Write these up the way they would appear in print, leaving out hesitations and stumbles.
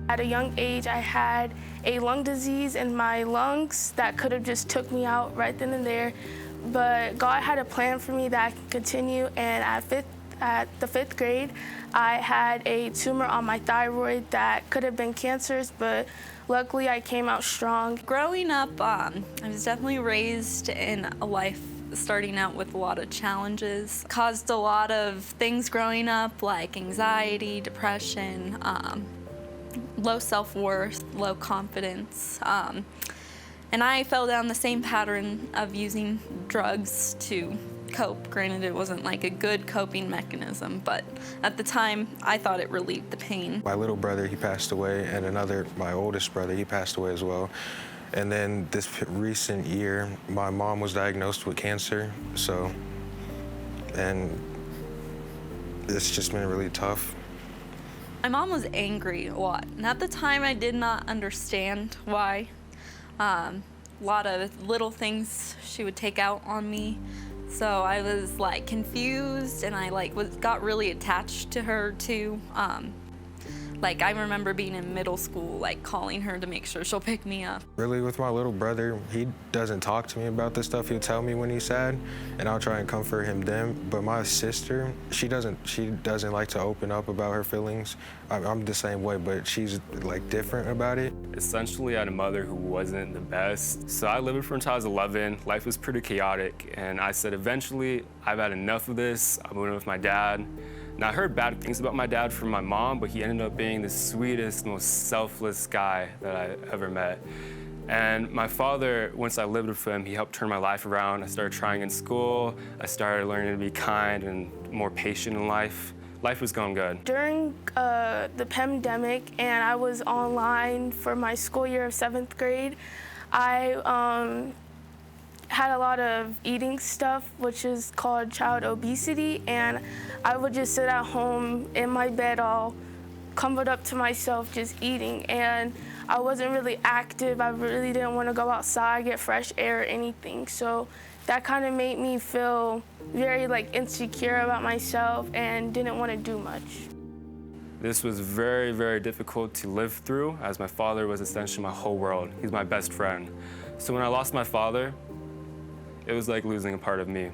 At a young age, I had a lung disease in my lungs that could have just took me out right then and there. But God had a plan for me that I could continue, and at the fifth grade, I had a tumor on my thyroid that could have been cancerous, but luckily I came out strong. Growing up, I was definitely raised in a life starting out with a lot of challenges. Caused a lot of things growing up, like anxiety, depression, low self-worth, low confidence. And I fell down the same pattern of using drugs to cope. Granted, it wasn't like a good coping mechanism, but at the time, I thought it relieved the pain. My little brother, he passed away, and my oldest brother, he passed away as well. And then this recent year, my mom was diagnosed with cancer, and it's just been really tough. My mom was angry a lot, and at the time, I did not understand why. A lot of little things she would take out on me. So I was like confused, and I got really attached to her too. Like I remember being in middle school, like calling her to make sure she'll pick me up. Really, with my little brother, he doesn't talk to me about this stuff. He'll tell me when he's sad, and I'll try and comfort him then. But my sister, she doesn't like to open up about her feelings. I'm the same way, but she's like different about it. Essentially, I had a mother who wasn't the best. So I lived with her until I was 11. Life was pretty chaotic, and I said, eventually, I've had enough of this. I'm moving with my dad. Now, I heard bad things about my dad from my mom, but he ended up being the sweetest, most selfless guy that I ever met. And my father, once I lived with him, he helped turn my life around. I started trying in school. I started learning to be kind and more patient in life. Life was going good. During the pandemic, and I was online for my school year of 7th grade, I had a lot of eating stuff, which is called child obesity, and I would just sit at home in my bed all covered up to myself just eating, and I wasn't really active. I really didn't want to go outside, get fresh air or anything, so that kind of made me feel very insecure about myself and didn't want to do much. This was very, very difficult to live through, as my father was essentially my whole world. He's my best friend. So when I lost my father, it was like losing a part of me.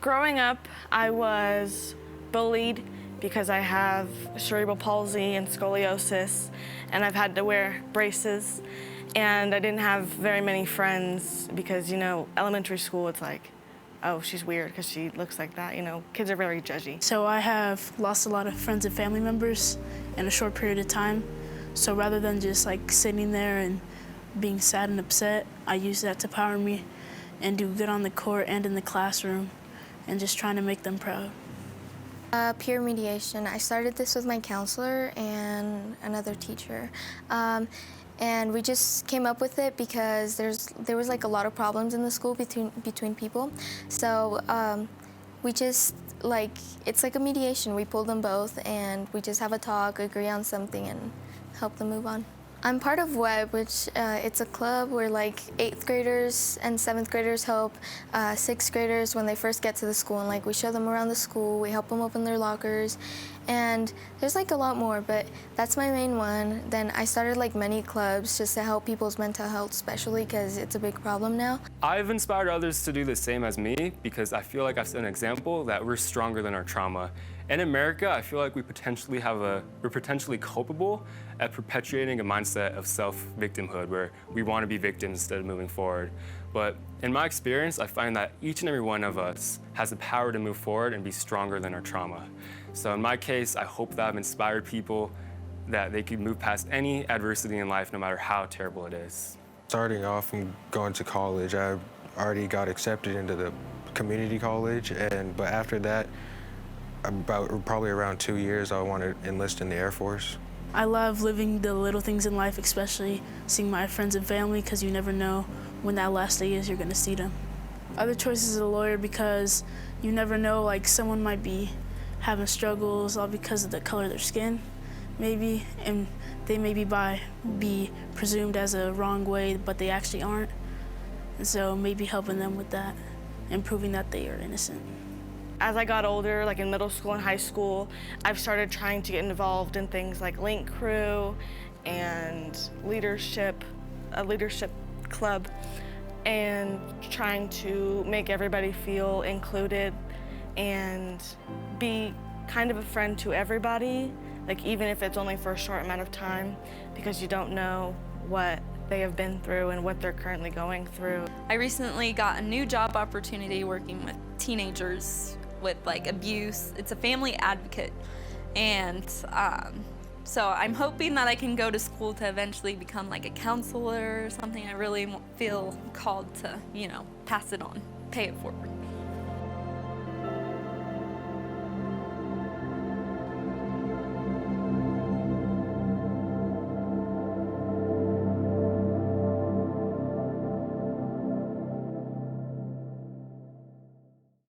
Growing up, I was bullied because I have cerebral palsy and scoliosis, and I've had to wear braces. And I didn't have very many friends because, elementary school, it's like, oh, she's weird because she looks like that. Kids are very judgy. So I have lost a lot of friends and family members in a short period of time. So rather than just sitting there and being sad and upset, I use that to power me and do good on the court and in the classroom, and just trying to make them proud. Peer mediation. I started this with my counselor and another teacher. And we just came up with it because there was a lot of problems in the school between people. So we just it's like a mediation. We pull them both and we just have a talk, agree on something, and help them move on. I'm part of WEB, which it's a club where 8th graders and 7th graders help 6th graders when they first get to the school, and we show them around the school, we help them open their lockers, and there's a lot more, but that's my main one. Then I started many clubs just to help people's mental health, especially because it's a big problem now. I've inspired others to do the same as me because I feel like I've set an example that we're stronger than our trauma. In America, I feel like we're potentially culpable at perpetuating a mindset of self-victimhood where we want to be victims instead of moving forward. But in my experience, I find that each and every one of us has the power to move forward and be stronger than our trauma. So in my case, I hope that I've inspired people that they can move past any adversity in life, no matter how terrible it is. Starting off and going to college, I already got accepted into the community college, but after that, probably around 2 years, I want to enlist in the Air Force. I love living the little things in life, especially seeing my friends and family, because you never know when that last day is you're going to see them. Other choices is a lawyer because you never know, someone might be having struggles all because of the color of their skin, maybe, and they may be presumed as a wrong way, but they actually aren't. And so maybe helping them with that and proving that they are innocent. As I got older, in middle school and high school, I've started trying to get involved in things like Link Crew and a leadership club, and trying to make everybody feel included and be kind of a friend to everybody, like even if it's only for a short amount of time, because you don't know what they have been through and what they're currently going through. I recently got a new job opportunity working with teenagers with like abuse. It's a family advocate, and so I'm hoping that I can go to school to eventually become like a counselor or something. I really feel called to, pass it on, pay it forward.